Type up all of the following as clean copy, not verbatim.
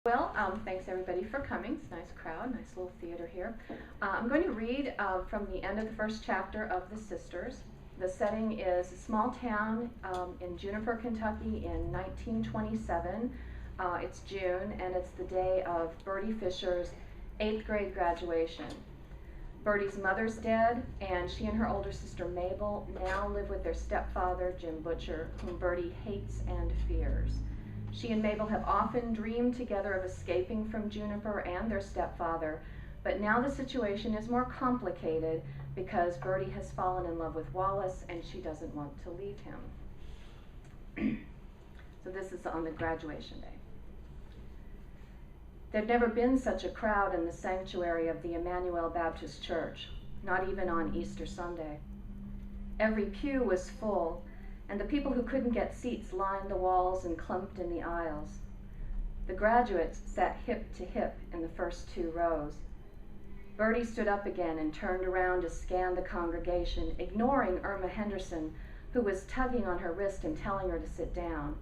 Well, thanks everybody for coming. It's a nice crowd, nice little theater here. I'm going to read from the end of the first chapter of The Sisters. The setting is a small town in Juniper, Kentucky in 1927. It's June, and it's the day of Bertie Fisher's 8th grade graduation. Bertie's mother's dead, and she and her older sister Mabel now live with their stepfather, Jim Butcher, whom Bertie hates and fears. She and Mabel have often dreamed together of escaping from Juniper and their stepfather, but now the situation is more complicated because Bertie has fallen in love with Wallace and she doesn't want to leave him. So this is on the graduation day. There'd never been such a crowd in the sanctuary of the Emmanuel Baptist Church, not even on Easter Sunday. Every pew was full, and the people who couldn't get seats lined the walls and clumped in the aisles. The graduates sat hip to hip in the first 2 rows. Bertie stood up again and turned around to scan the congregation, ignoring Irma Henderson, who was tugging on her wrist and telling her to sit down.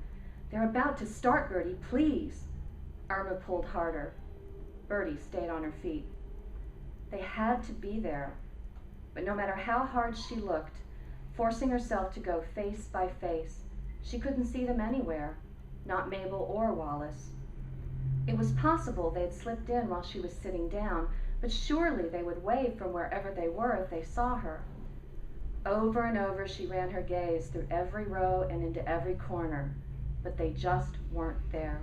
"They're about to start, Bertie, please." Irma pulled harder. Bertie stayed on her feet. They had to be there, but no matter how hard she looked, forcing herself to go face by face, she couldn't see them anywhere, not Mabel or Wallace. It was possible they'd slipped in while she was sitting down, but surely they would wave from wherever they were if they saw her. Over and over she ran her gaze through every row and into every corner, but they just weren't there.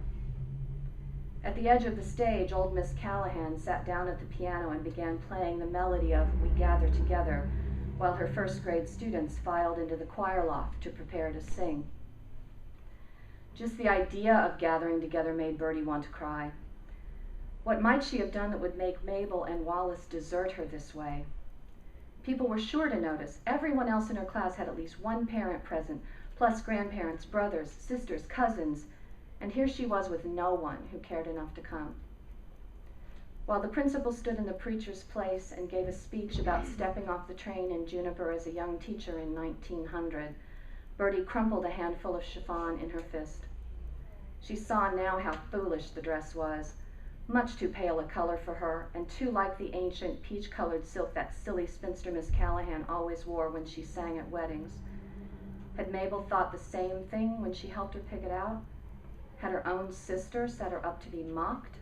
At the edge of the stage, old Miss Callahan sat down at the piano and began playing the melody of "We Gather Together," while her first grade students filed into the choir loft to prepare to sing. Just the idea of gathering together made Bertie want to cry. What might she have done that would make Mabel and Wallace desert her this way? People were sure to notice. Everyone else in her class had at least one parent present, plus grandparents, brothers, sisters, cousins, and here she was with no one who cared enough to come. While the principal stood in the preacher's place and gave a speech about stepping off the train in Juniper as a young teacher in 1900, Bertie crumpled a handful of chiffon in her fist. She saw now how foolish the dress was, much too pale a color for her, and too like the ancient peach-colored silk that silly spinster Miss Callahan always wore when she sang at weddings. Had Mabel thought the same thing when she helped her pick it out? Had her own sister set her up to be mocked?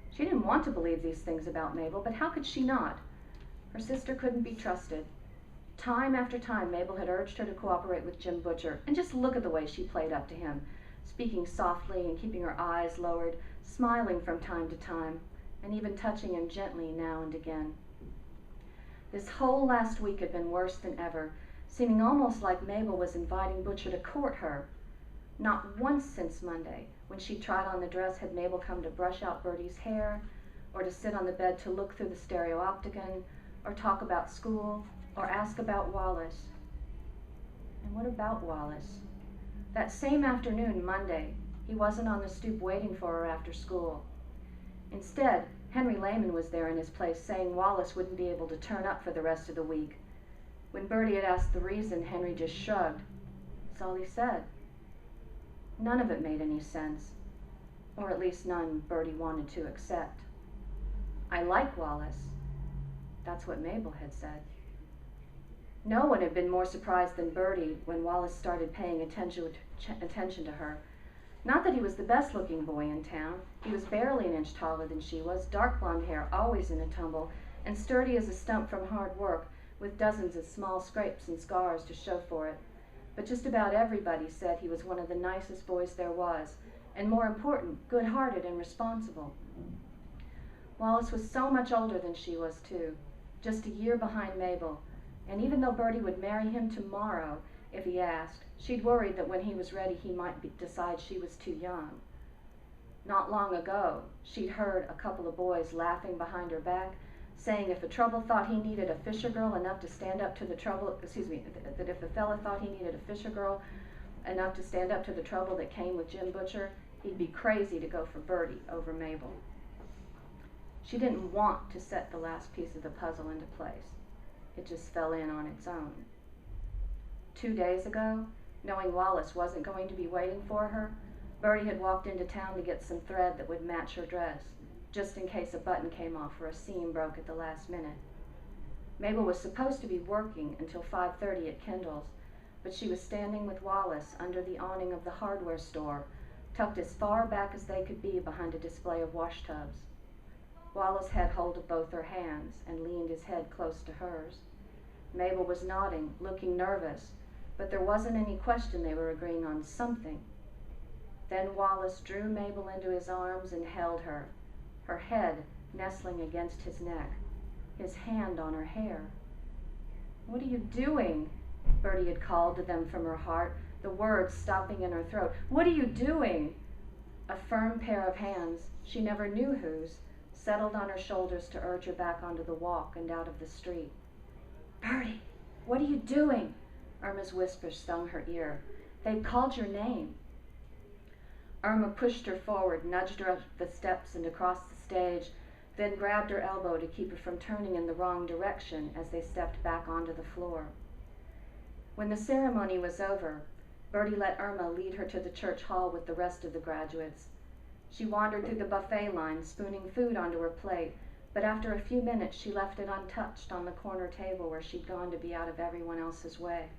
She didn't want to believe these things about Mabel, but how could she not? Her sister couldn't be trusted. Time after time, Mabel had urged her to cooperate with Jim Butcher, and just look at the way she played up to him, speaking softly and keeping her eyes lowered, smiling from time to time, and even touching him gently now and again. This whole last week had been worse than ever, seeming almost like Mabel was inviting Butcher to court her. Not once since Monday, when she tried on the dress, had Mabel come to brush out Bertie's hair, or to sit on the bed to look through the stereopticon, or talk about school, or ask about Wallace. And what about Wallace? That same afternoon, Monday, he wasn't on the stoop waiting for her after school. Instead, Henry Lehman was there in his place, saying Wallace wouldn't be able to turn up for the rest of the week. When Bertie had asked the reason, Henry just shrugged. That's all he said. None of it made any sense, or at least none Bertie wanted to accept. "I like Wallace." That's what Mabel had said. No one had been more surprised than Bertie when Wallace started paying attention to her. Not that he was the best-looking boy in town. He was barely an inch taller than she was, dark blonde hair always in a tumble, and sturdy as a stump from hard work, with dozens of small scrapes and scars to show for it. But just about everybody said he was one of the nicest boys there was, and more important, good-hearted and responsible. Wallace was so much older than she was, too, just a year behind Mabel, and even though Bertie would marry him tomorrow if he asked, she'd worried that when he was ready he might decide she was too young. Not long ago, she'd heard a couple of boys laughing behind her back, saying if a trouble thought he needed a Fisher girl enough to stand up to the trouble, that if a fella thought he needed a Fisher girl enough to stand up to the trouble that came with Jim Butcher, he'd be crazy to go for Bertie over Mabel. She didn't want to set the last piece of the puzzle into place. It just fell in on its own. 2 days ago, knowing Wallace wasn't going to be waiting for her, Bertie had walked into town to get some thread that would match her dress, just in case a button came off or a seam broke at the last minute. Mabel was supposed to be working until 5:30 at Kendall's, but she was standing with Wallace under the awning of the hardware store, tucked as far back as they could be behind a display of wash tubs. Wallace had hold of both her hands and leaned his head close to hers. Mabel was nodding, looking nervous, but there wasn't any question they were agreeing on something. Then Wallace drew Mabel into his arms and held her, her head nestling against his neck, his hand on her hair. "What are you doing?" Bertie had called to them from her heart, the words stopping in her throat. "What are you doing?" A firm pair of hands, she never knew whose, settled on her shoulders to urge her back onto the walk and out of the street. "Bertie, what are you doing?" Irma's whisper stung her ear. "They've called your name." Irma pushed her forward, nudged her up the steps and across the stage, then grabbed her elbow to keep her from turning in the wrong direction as they stepped back onto the floor. When the ceremony was over, Bertie let Irma lead her to the church hall with the rest of the graduates. She wandered through the buffet line, spooning food onto her plate, but after a few minutes she left it untouched on the corner table where she'd gone to be out of everyone else's way.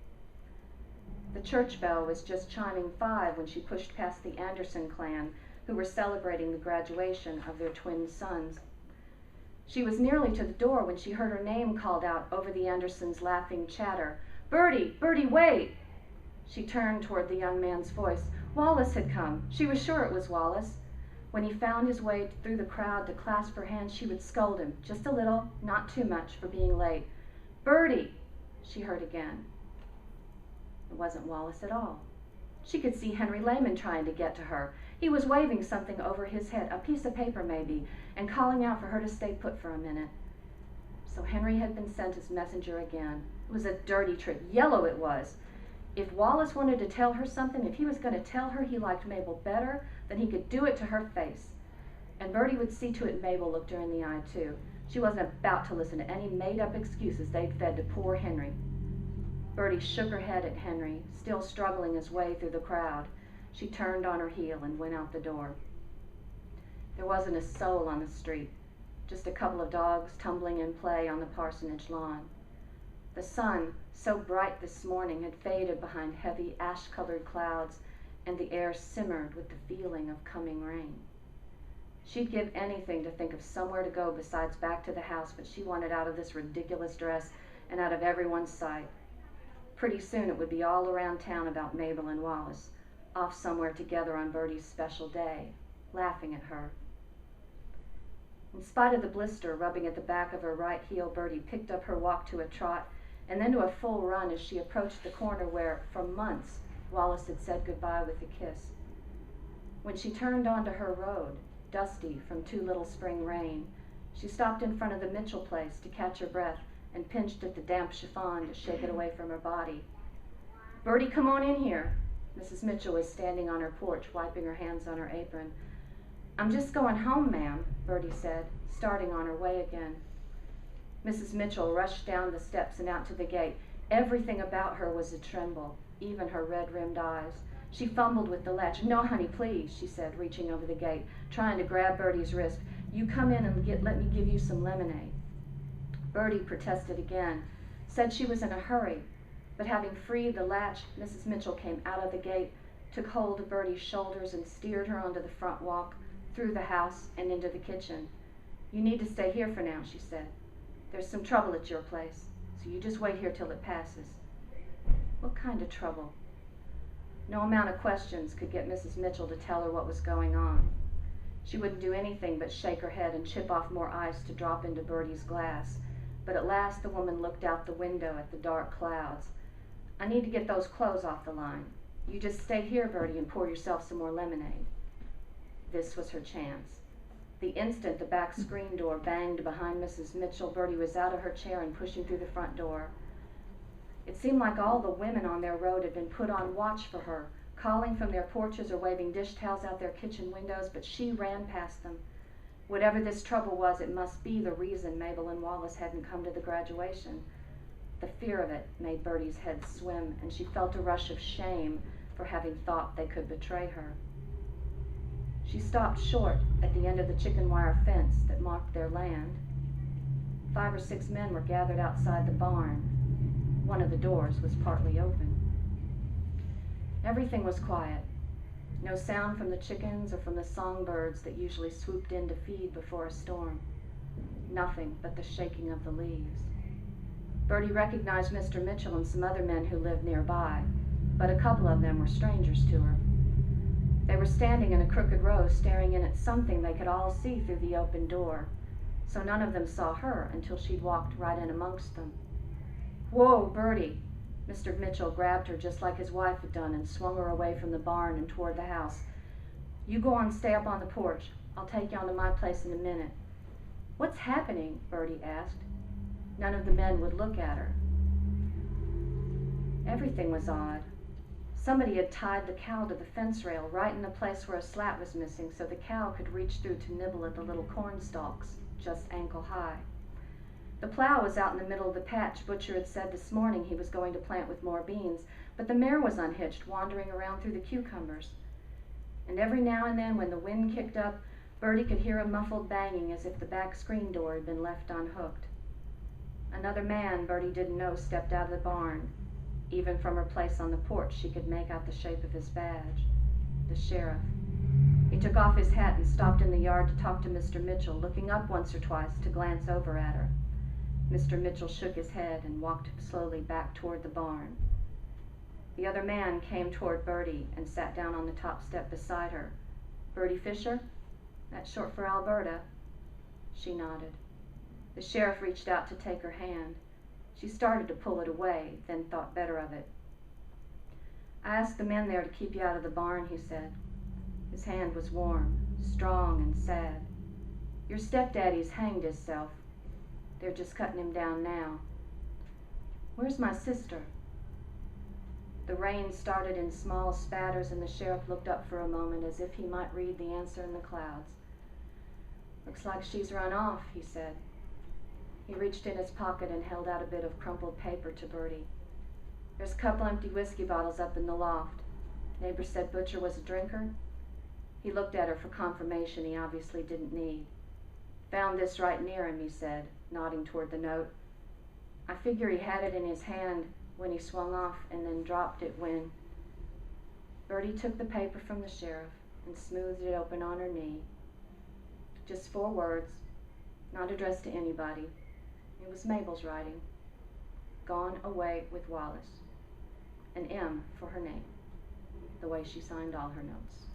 The church bell was just chiming 5 when she pushed past the Anderson clan, who were celebrating the graduation of their twin sons. She was nearly to the door when she heard her name called out over the Andersons' laughing chatter. "Bertie! Bertie, wait!" She turned toward the young man's voice. Wallace had come. She was sure it was Wallace. When he found his way through the crowd to clasp her hand, she would scold him, just a little, not too much, for being late. "Bertie!" she heard again. It wasn't Wallace at all. She could see Henry Lehman trying to get to her. He was waving something over his head, a piece of paper maybe, and calling out for her to stay put for a minute. So Henry had been sent as messenger again. It was a dirty trick. Yellow it was. If Wallace wanted to tell her something, if he was going to tell her he liked Mabel better, then he could do it to her face. And Bertie would see to it Mabel looked her in the eye, too. She wasn't about to listen to any made-up excuses they'd fed to poor Henry. Bertie shook her head at Henry, still struggling his way through the crowd. She turned on her heel and went out the door. There wasn't a soul on the street, just a couple of dogs tumbling in play on the parsonage lawn. The sun, so bright this morning, had faded behind heavy ash-colored clouds, and the air simmered with the feeling of coming rain. She'd give anything to think of somewhere to go besides back to the house, but she wanted out of this ridiculous dress and out of everyone's sight. Pretty soon it would be all around town about Mabel and Wallace, off somewhere together on Bertie's special day, laughing at her. In spite of the blister rubbing at the back of her right heel, Bertie picked up her walk to a trot and then to a full run as she approached the corner where, for months, Wallace had said goodbye with a kiss. When she turned onto her road, dusty from too little spring rain, she stopped in front of the Mitchell place to catch her breath and pinched at the damp chiffon to shake it away from her body. "Bertie, come on in here." Mrs. Mitchell was standing on her porch, wiping her hands on her apron. "I'm just going home, ma'am," Bertie said, starting on her way again. Mrs. Mitchell rushed down the steps and out to the gate. Everything about her was a tremble, even her red-rimmed eyes. She fumbled with the latch. "No, honey, please," she said, reaching over the gate, trying to grab Bertie's wrist. "You come in and let me give you some lemonade." Bertie protested again, said she was in a hurry, but having freed the latch, Mrs. Mitchell came out of the gate, took hold of Bertie's shoulders and steered her onto the front walk, through the house and into the kitchen. "You need to stay here for now," she said. "There's some trouble at your place, so you just wait here till it passes." What kind of trouble? No amount of questions could get Mrs. Mitchell to tell her what was going on. She wouldn't do anything but shake her head and chip off more ice to drop into Bertie's glass. But at last the woman looked out the window at the dark clouds. "I need to get those clothes off the line. You just stay here, Bertie, and pour yourself some more lemonade." This was her chance. The instant the back screen door banged behind Mrs. Mitchell, Bertie was out of her chair and pushing through the front door. It seemed like all the women on their road had been put on watch for her, calling from their porches or waving dish towels out their kitchen windows, but she ran past them. Whatever this trouble was, it must be the reason Mabel and Wallace hadn't come to the graduation. The fear of it made Bertie's head swim, and she felt a rush of shame for having thought they could betray her. She stopped short at the end of the chicken wire fence that marked their land. 5 or 6 men were gathered outside the barn. One of the doors was partly open. Everything was quiet. No sound from the chickens or from the songbirds that usually swooped in to feed before a storm. Nothing but the shaking of the leaves. Bertie recognized Mr. Mitchell and some other men who lived nearby, but a couple of them were strangers to her. They were standing in a crooked row, staring in at something they could all see through the open door, so none of them saw her until she'd walked right in amongst them. "Whoa, Bertie!" Mr. Mitchell grabbed her just like his wife had done and swung her away from the barn and toward the house. "You go on, stay up on the porch. I'll take you on to my place in a minute." "What's happening?" Bertie asked. None of the men would look at her. Everything was odd. Somebody had tied the cow to the fence rail right in the place where a slat was missing so the cow could reach through to nibble at the little corn stalks, just ankle high. The plow was out in the middle of the patch Butcher had said this morning he was going to plant with more beans, but the mare was unhitched, wandering around through the cucumbers. And every now and then when the wind kicked up, Bertie could hear a muffled banging as if the back screen door had been left unhooked. Another man Bertie didn't know stepped out of the barn. Even from her place on the porch, she could make out the shape of his badge. The sheriff. He took off his hat and stopped in the yard to talk to Mr. Mitchell, looking up once or twice to glance over at her. Mr. Mitchell shook his head and walked slowly back toward the barn. The other man came toward Bertie and sat down on the top step beside her. "Bertie Fisher? That's short for Alberta." She nodded. The sheriff reached out to take her hand. She started to pull it away, then thought better of it. "I asked the men there to keep you out of the barn," he said. His hand was warm, strong, and sad. "Your stepdaddy's hanged hisself. They're just cutting him down now." "Where's my sister?" The rain started in small spatters, and the sheriff looked up for a moment as if he might read the answer in the clouds. "Looks like she's run off," he said. He reached in his pocket and held out a bit of crumpled paper to Bertie. "There's a couple empty whiskey bottles up in the loft. Neighbor said Butcher was a drinker." He looked at her for confirmation he obviously didn't need. "Found this right near him," he said, nodding toward the note. "I figure he had it in his hand when he swung off and then dropped it when—" Bertie took the paper from the sheriff and smoothed it open on her knee. Just 4 words, not addressed to anybody. It was Mabel's writing. "Gone away with Wallace." An M for her name, the way she signed all her notes.